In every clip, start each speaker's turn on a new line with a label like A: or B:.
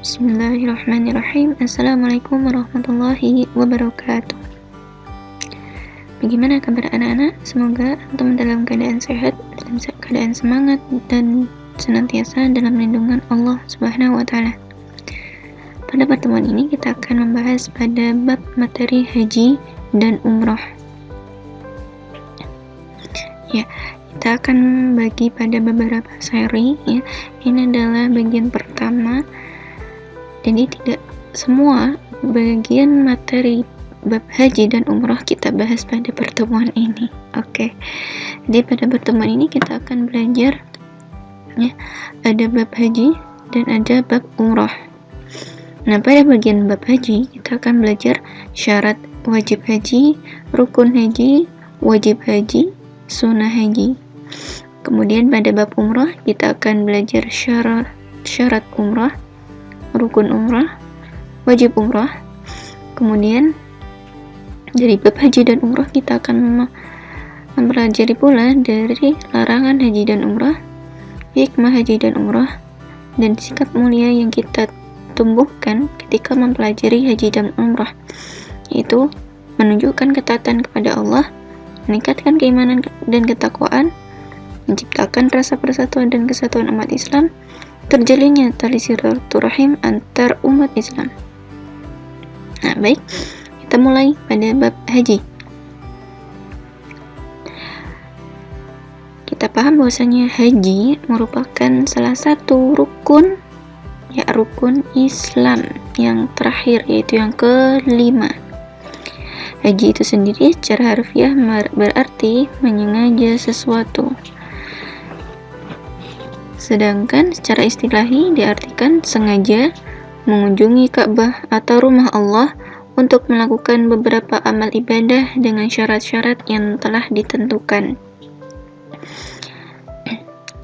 A: Bismillahirrahmanirrahim. Assalamualaikum warahmatullahi wabarakatuh. Bagaimana kabar anak-anak? Semoga teman dalam keadaan sehat, dalam keadaan semangat, dan senantiasa dalam lindungan Allah Subhanahu wa Ta'ala. Pada pertemuan ini kita akan membahas pada bab materi haji dan umrah. Ya, kita akan bagi pada beberapa seri. Ya, ini adalah bagian pertama. Jadi tidak semua bagian materi bab haji dan umrah kita bahas pada pertemuan ini. Oke. Jadi pada pertemuan ini kita akan belajar ya, ada bab haji dan ada bab umrah. Nah, pada bagian bab haji kita akan belajar syarat wajib haji, rukun haji, wajib haji, sunnah haji. Kemudian pada bab umrah kita akan belajar syarat umrah, rukun umrah, wajib umrah. Kemudian dari bab haji dan umrah kita akan mempelajari pula dari larangan haji dan umrah, hikmah haji dan umrah, dan sikap mulia yang kita tumbuhkan ketika mempelajari haji dan umrah, yaitu menunjukkan ketaatan kepada Allah, meningkatkan keimanan dan ketakwaan, menciptakan rasa persatuan dan kesatuan umat Islam, terjalinnya tali silaturahim antar umat Islam. Nah, baik, kita mulai pada bab haji. Kita paham bahwasanya haji merupakan salah satu rukun Islam yang terakhir, yaitu yang kelima. Haji itu sendiri secara harfiah berarti menyengaja sesuatu. Sedangkan secara istilahi diartikan sengaja mengunjungi Ka'bah atau rumah Allah untuk melakukan beberapa amal ibadah dengan syarat-syarat yang telah ditentukan.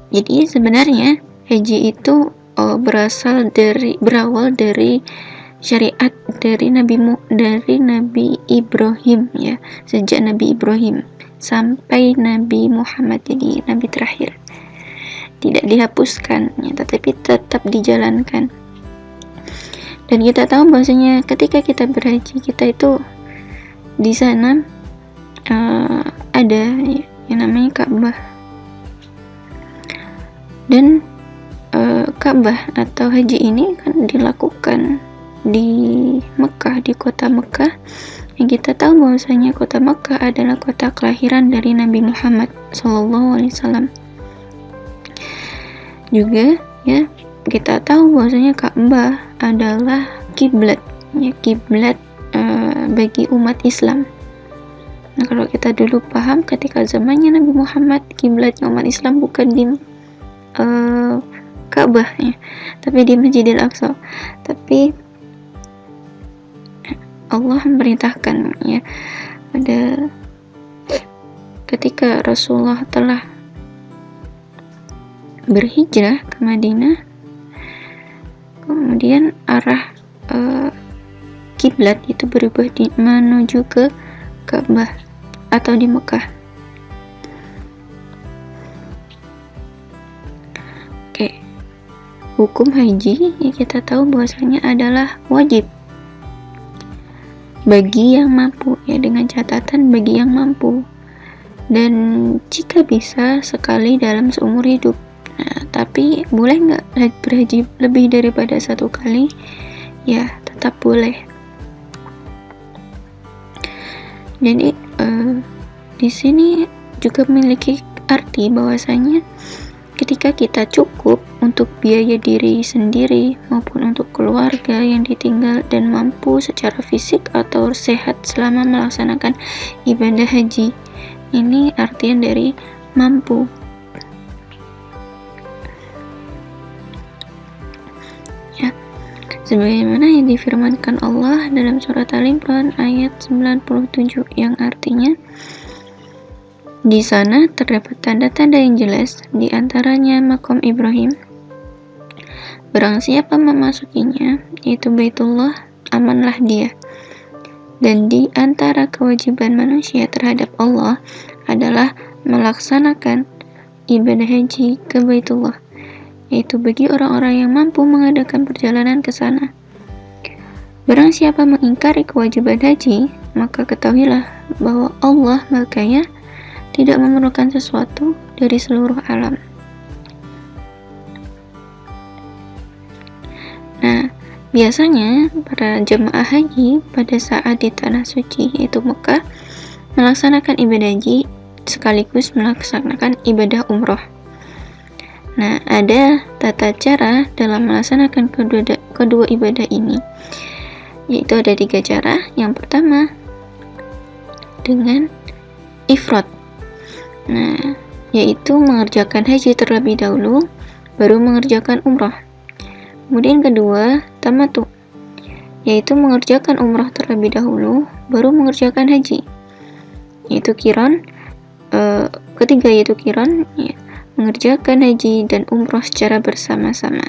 A: Jadi sebenarnya haji itu berawal dari syariat dari Nabi Ibrahim, ya, sejak Nabi Ibrahim sampai Nabi Muhammad, jadi Nabi terakhir. Tidak dihapuskan, ya, tetapi tetap dijalankan. Dan kita tahu bahwasanya ketika kita berhaji, kita itu di sana ada yang namanya Ka'bah. Dan Ka'bah atau haji ini kan dilakukan di Mekah, di kota Mekah. Yang kita tahu bahwasanya kota Mekah adalah kota kelahiran dari Nabi Muhammad SAW. Juga ya, kita tahu bahwasanya Ka'bah adalah kiblat, ya, kiblat bagi umat Islam. Nah, kalau kita dulu paham ketika zamannya Nabi Muhammad, kiblatnya umat Islam bukan di Ka'bah, ya, tapi di Masjidil Aqsa. Tapi Allah memerintahkan, ya, pada ketika Rasulullah telah berhijrah ke Madinah, kemudian arah kiblat itu berubah menuju ke Ka'bah atau di Mekah. Oke. Hukum haji yang kita tahu bahwasanya adalah wajib bagi yang mampu, ya, dengan catatan bagi yang mampu, dan jika bisa sekali dalam seumur hidup. Nah, tapi boleh nggak berhaji lebih daripada satu kali? Ya, tetap boleh. Jadi di sini juga memiliki arti bahwasanya ketika kita cukup untuk biaya diri sendiri maupun untuk keluarga yang ditinggal dan mampu secara fisik atau sehat selama melaksanakan ibadah haji. Ini artian dari mampu. Ya, sebagaimana yang difirmankan Allah dalam surat Al-Imran ayat 97, yang artinya di sana terdapat tanda-tanda yang jelas, di antaranya makam Ibrahim. Barang siapa memasukinya, yaitu Baitullah, amanlah dia. Dan di antara kewajiban manusia terhadap Allah adalah melaksanakan ibadah haji ke Baitullah, yaitu bagi orang-orang yang mampu mengadakan perjalanan ke sana. Barang siapa mengingkari kewajiban haji, maka ketahuilah bahwa Allah Maha Kaya tidak memerlukan sesuatu dari seluruh alam. Nah, biasanya para jemaah haji pada saat di tanah suci yaitu Mekah melaksanakan ibadah haji sekaligus melaksanakan ibadah umroh. Nah, ada tata cara dalam melaksanakan kedua ibadah ini, yaitu ada 3 cara. Yang pertama dengan ifrad, nah, yaitu mengerjakan haji terlebih dahulu baru mengerjakan umroh. Kemudian kedua tamattu, yaitu mengerjakan umroh terlebih dahulu baru mengerjakan haji, yaitu qiran. Ketiga yaitu qiran, ya, mengerjakan haji dan umroh secara bersama-sama.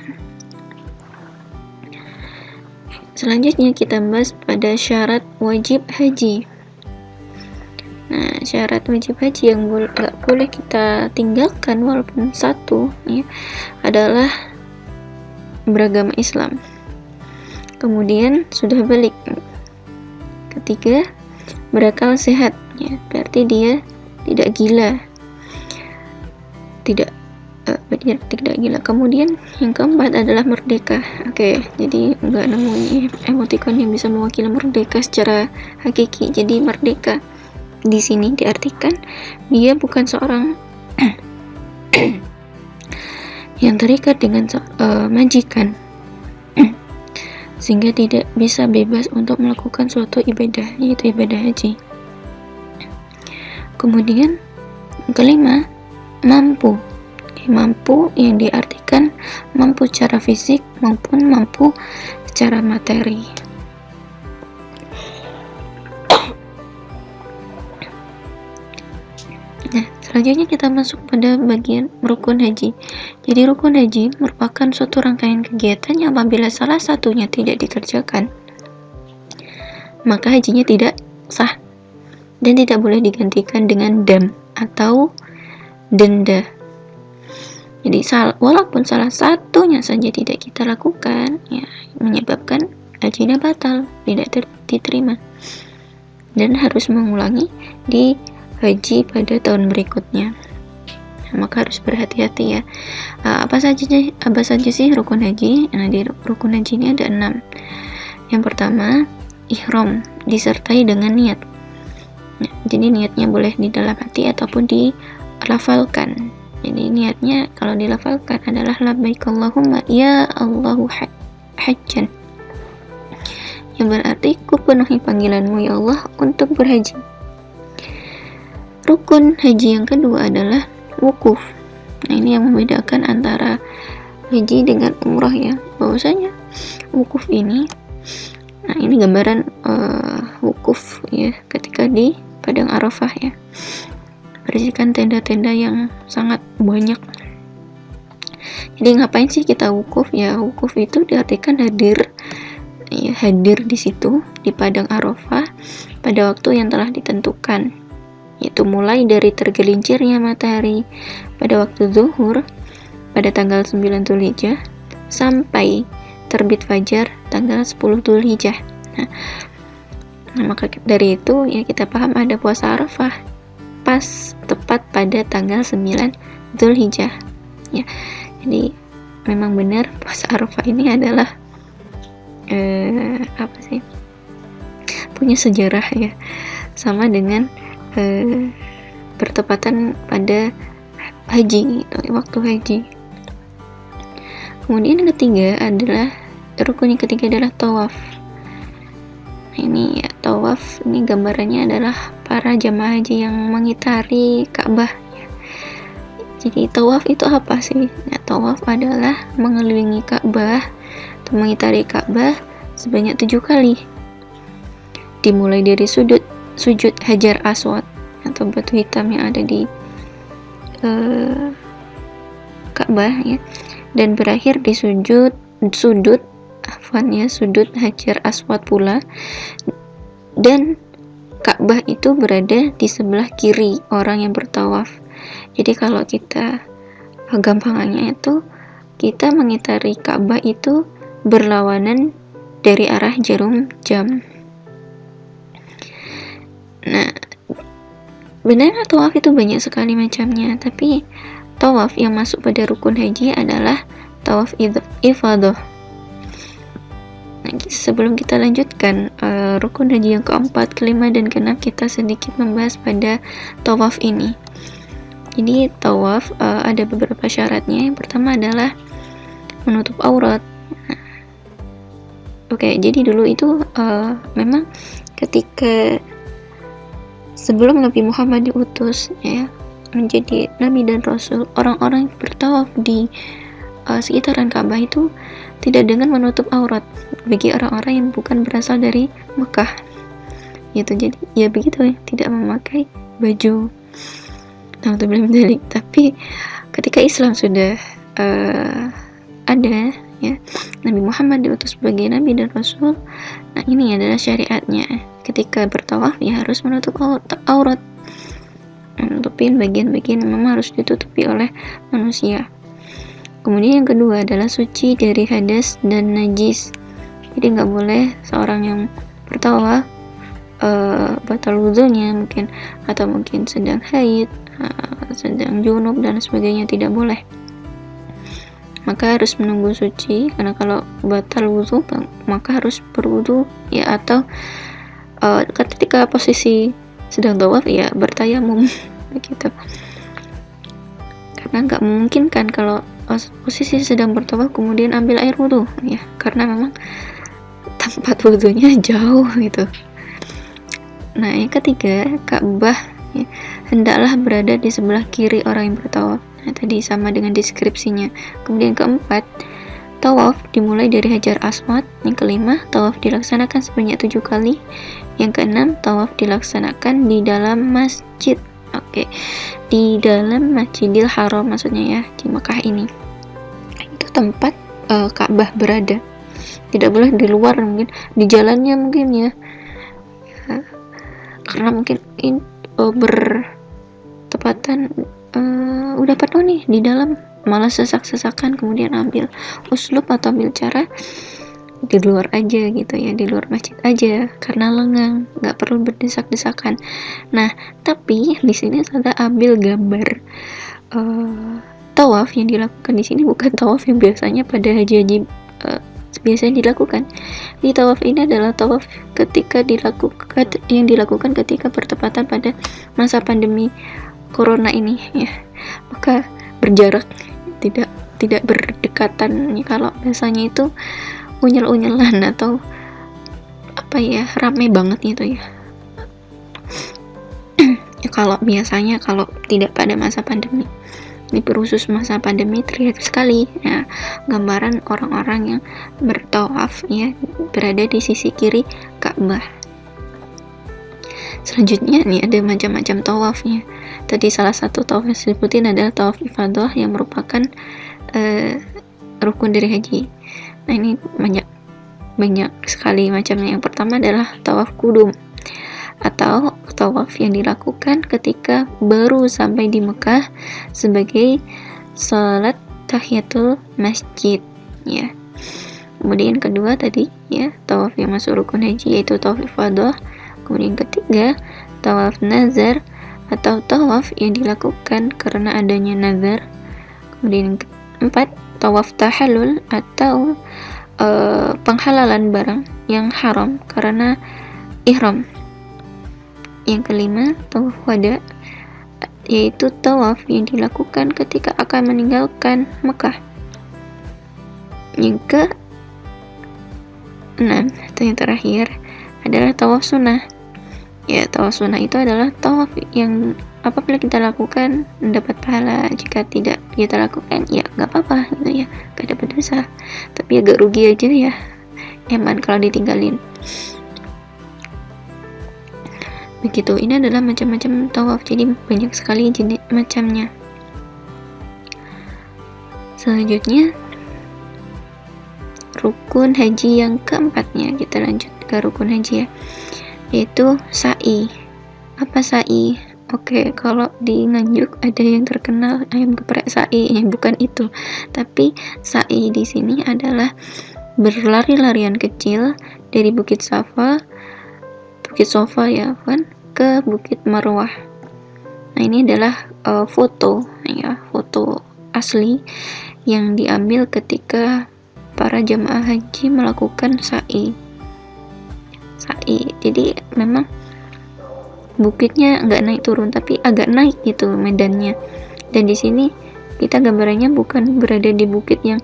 A: Selanjutnya kita bahas pada syarat wajib haji. Nah, syarat wajib haji yang gak boleh kita tinggalkan walaupun satu, ya, adalah beragama Islam. Kemudian sudah balik. Ketiga, berakal sehat, ya, berarti dia tidak gila. Tidak gila. Kemudian yang keempat adalah merdeka. Oke, jadi nggak nemu emoticon yang bisa mewakili merdeka secara hakiki. Jadi merdeka di sini diartikan dia bukan seorang yang terikat dengan majikan, sehingga tidak bisa bebas untuk melakukan suatu ibadah, yaitu ibadah haji. Kemudian kelima, mampu yang diartikan mampu secara fisik maupun mampu secara materi. Nah, selanjutnya kita masuk pada bagian rukun haji. Jadi rukun haji merupakan suatu rangkaian kegiatan yang apabila salah satunya tidak dikerjakan, maka hajinya tidak sah dan tidak boleh digantikan dengan dam atau denda. Jadi walaupun salah satunya saja tidak kita lakukan, ya, menyebabkan hajinya batal, tidak diterima, dan harus mengulangi di haji pada tahun berikutnya. Nah, maka harus berhati-hati, ya. Apa saja sih rukun haji? Nah, di rukun haji ini ada 6. Yang pertama, ihram disertai dengan niat. Nah, jadi niatnya boleh di dalam hati ataupun dilafalkan. Jadi niatnya kalau dilafalkan adalah labbaik Allahumma ya Allahu hajjan, yang berarti ku penuhi panggilanmu ya Allah untuk berhaji. Rukun haji yang kedua adalah wukuf. Nah, ini yang membedakan antara haji dengan umrah, ya, bahwasanya wukuf ini, nah ini gambaran wukuf, ya, ketika di Padang Arafah, ya, bersihkan tenda-tenda yang sangat banyak. Jadi ngapain sih kita wukuf? Ya, wukuf itu diartikan hadir, ya, hadir di situ di Padang Arafah pada waktu yang telah ditentukan, yaitu mulai dari tergelincirnya matahari pada waktu zuhur pada tanggal 9 Dzulhijjah sampai terbit fajar tanggal 10 Dzulhijjah. Nah, maka dari itu, ya, kita paham ada puasa Arafah pas tepat pada tanggal 9 Dzulhijjah, ya. Jadi memang benar puasa Arafah ini adalah punya sejarah, ya, sama dengan bertepatan pada haji, waktu haji. Kemudian yang ketiga adalah rukun yang ketiga adalah tawaf. Ini, ya, tawaf ini gambarannya adalah para jamaah haji yang mengitari Ka'bah, ya. Jadi tawaf itu apa sih? Nah, tawaf adalah mengelilingi Ka'bah atau mengitari Ka'bah sebanyak 7 kali. Dimulai dari sujud Hajar Aswad atau batu hitam yang ada di Ka'bah, ya, dan berakhir di sudut Hajar Aswad pula, dan Ka'bah itu berada di sebelah kiri orang yang bertawaf. Jadi kalau kita gampangannya itu kita mengitari Ka'bah itu berlawanan dari arah jarum jam. Nah, benarnya tawaf itu banyak sekali macamnya, tapi tawaf yang masuk pada rukun haji adalah tawaf ifadah. Nah, sebelum kita lanjutkan rukun haji yang keempat, kelima, dan keenam, kita sedikit membahas pada tawaf ini. Jadi tawaf ada beberapa syaratnya. Yang pertama adalah menutup aurat. Oke, jadi dulu itu memang ketika sebelum Nabi Muhammad diutus ya menjadi Nabi dan Rasul, orang-orang yang bertawaf di sekitaran Ka'bah itu tidak dengan menutup aurat bagi orang-orang yang bukan berasal dari Mekah. Gitu, jadi ya begitu ya, tidak memakai baju. Nah, untuk balik, tapi ketika Islam sudah ada ya, Nabi Muhammad diutus sebagai Nabi dan Rasul. Nah, ini adalah syariatnya. Ketika bertawaf ya harus menutup aurat, menutupin bagian-bagian yang memang harus ditutupi oleh manusia. Kemudian yang kedua adalah suci dari hadas dan najis. Jadi nggak boleh seorang yang bertawaf batal wudunya mungkin, atau mungkin sedang haid, sedang junub dan sebagainya, tidak boleh. Maka harus menunggu suci, karena kalau batal wudu maka harus berwudu ya, atau ketika posisi sedang tawaf ya bertayamum begitu. Karena nggak mungkin kan kalau posisi sedang bertawaf kemudian ambil air wudu ya, karena memang tempat wudunya jauh gitu. Nah, yang ketiga, Ka'bah ya, hendaklah berada di sebelah kiri orang yang bertawaf. Nah, tadi sama dengan deskripsinya. Kemudian keempat, tawaf dimulai dari Hajar Aswad. Yang kelima, tawaf dilaksanakan sebanyak 7 kali. Yang keenam, tawaf dilaksanakan di dalam masjid. Oke, di dalam Masjidil Haram maksudnya ya, di Mekah ini. Itu tempat Ka'bah berada. Tidak boleh di luar, mungkin di jalannya mungkin ya. Karena mungkin bertepatan udah penuh nih di dalam, malah sesak-sesakan, kemudian ambil uslub atau ambil cara di luar aja gitu ya, di luar masjid aja, karena lengang, nggak perlu berdesak-desakan. Nah, tapi di sini saya ambil gambar tawaf yang dilakukan di sini bukan tawaf yang biasanya pada haji biasanya dilakukan. Di tawaf ini adalah tawaf yang dilakukan ketika bertepatan pada masa pandemi corona ini ya. Maka berjarak, tidak berdekatan. Kalau biasanya itu unyel-unyelan atau apa ya, rame banget gitu ya. Ya kalau biasanya, kalau tidak pada masa pandemi. Ini khusus masa pandemi terlihat sekali ya, gambaran orang-orang yang bertawaf ya berada di sisi kiri Ka'bah. Selanjutnya nih ada macam-macam tawafnya. Tadi salah satu tawaf yang disebutin adalah tawaf ifadah yang merupakan rukun dari haji. Nah, ini banyak sekali macamnya. Yang pertama adalah tawaf kudum atau tawaf yang dilakukan ketika baru sampai di Mekah sebagai salat tahiyatul masjid ya. Kemudian kedua tadi ya, tawaf yang masuk rukun haji yaitu tawaf ifadah. Kemudian ketiga, tawaf nazar atau tawaf yang dilakukan karena adanya nazar. Kemudian keempat, tawaf tahallul atau penghalalan barang yang haram karena ihram. Yang kelima, tawaf wada, yaitu tawaf yang dilakukan ketika akan meninggalkan Mekah. Yang keenam, atau yang terakhir, adalah tawaf sunnah. Ya, tawaf sunnah itu adalah tawaf yang apabila kita lakukan mendapat pahala, jika tidak kita lakukan ya nggak apa-apa gitu ya, nggak dapat dosa, tapi agak rugi aja ya, eman kalau ditinggalin. Begitu. Ini adalah macam-macam tawaf, jadi banyak sekali jenis macamnya. Selanjutnya rukun haji yang keempatnya, kita lanjut ke rukun haji ya, yaitu sa'i. Apa sa'i? Oke, kalau di Nganjuk ada yang terkenal ayam geprek sai, bukan itu. Tapi sai di sini adalah berlari-larian kecil dari Bukit Sofa ya kan, ke Bukit Marwah. Nah, ini adalah foto asli yang diambil ketika para jamaah haji melakukan sa'i. Jadi memang bukitnya nggak naik turun, tapi agak naik gitu medannya. Dan di sini kita gambarannya bukan berada di bukit yang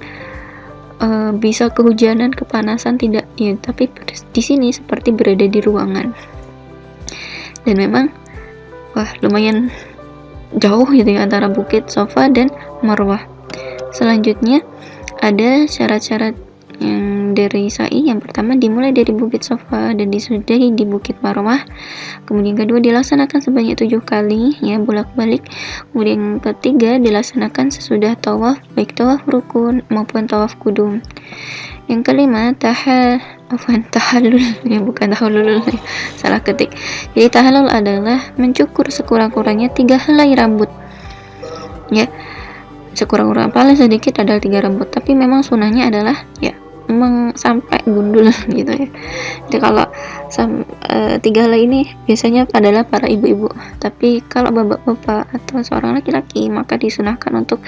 A: bisa kehujanan, kepanasan, tidak ya, tapi di sini seperti berada di ruangan. Dan memang lumayan jauh gitu ya antara Bukit Sofa dan Marwah. Selanjutnya ada syarat-syarat yang dari sa'i. Yang pertama dimulai dari Bukit Sofa dan disudahi di Bukit Marwah. Kemudian kedua dilaksanakan sebanyak 7 kali ya, bolak-balik. Kemudian ketiga dilaksanakan sesudah tawaf, baik tawaf rukun maupun tawaf kudum. Yang kelima tahallul ya, bukan tahallul, salah ketik. Jadi tahallul adalah mencukur sekurang-kurangnya 3 helai rambut ya, sekurang-kurangnya paling sedikit adalah 3 rambut, tapi memang sunahnya adalah ya memang sampai gundul gitu ya. Jadi kalau 3 helai ini biasanya adalah para ibu-ibu, tapi kalau bapak-bapak atau seorang laki-laki maka disunahkan untuk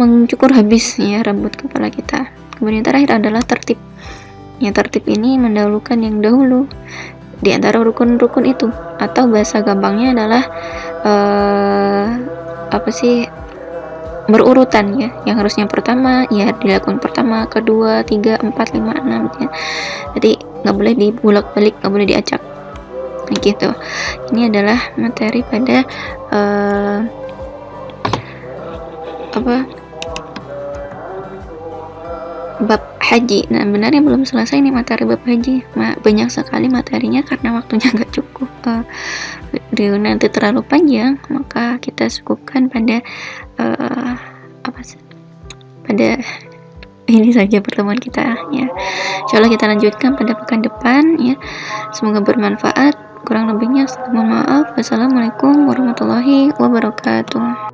A: mencukur habis ya rambut kepala kita. Kemudian terakhir adalah tertib. Ya, tertib ini mendahulukan yang dahulu di antara rukun-rukun itu, atau bahasa gampangnya adalah berurutan ya. Yang harusnya pertama ya dilakukan pertama, kedua, 3, 4, 5, 6 ya. Jadi nggak boleh dibulak-balik, nggak boleh diacak gitu. Ini adalah materi pada bab haji. Nah, benarnya belum selesai nih materi bab haji. Banyak sekali materinya karena waktunya nggak cukup. Video nanti terlalu panjang, maka kita cukupkan pada pada ini saja pertemuan kita ya. Insyaallah kita lanjutkan pada pekan depan ya. Semoga bermanfaat. Kurang lebihnya mohon maaf. Wassalamualaikum warahmatullahi wabarakatuh.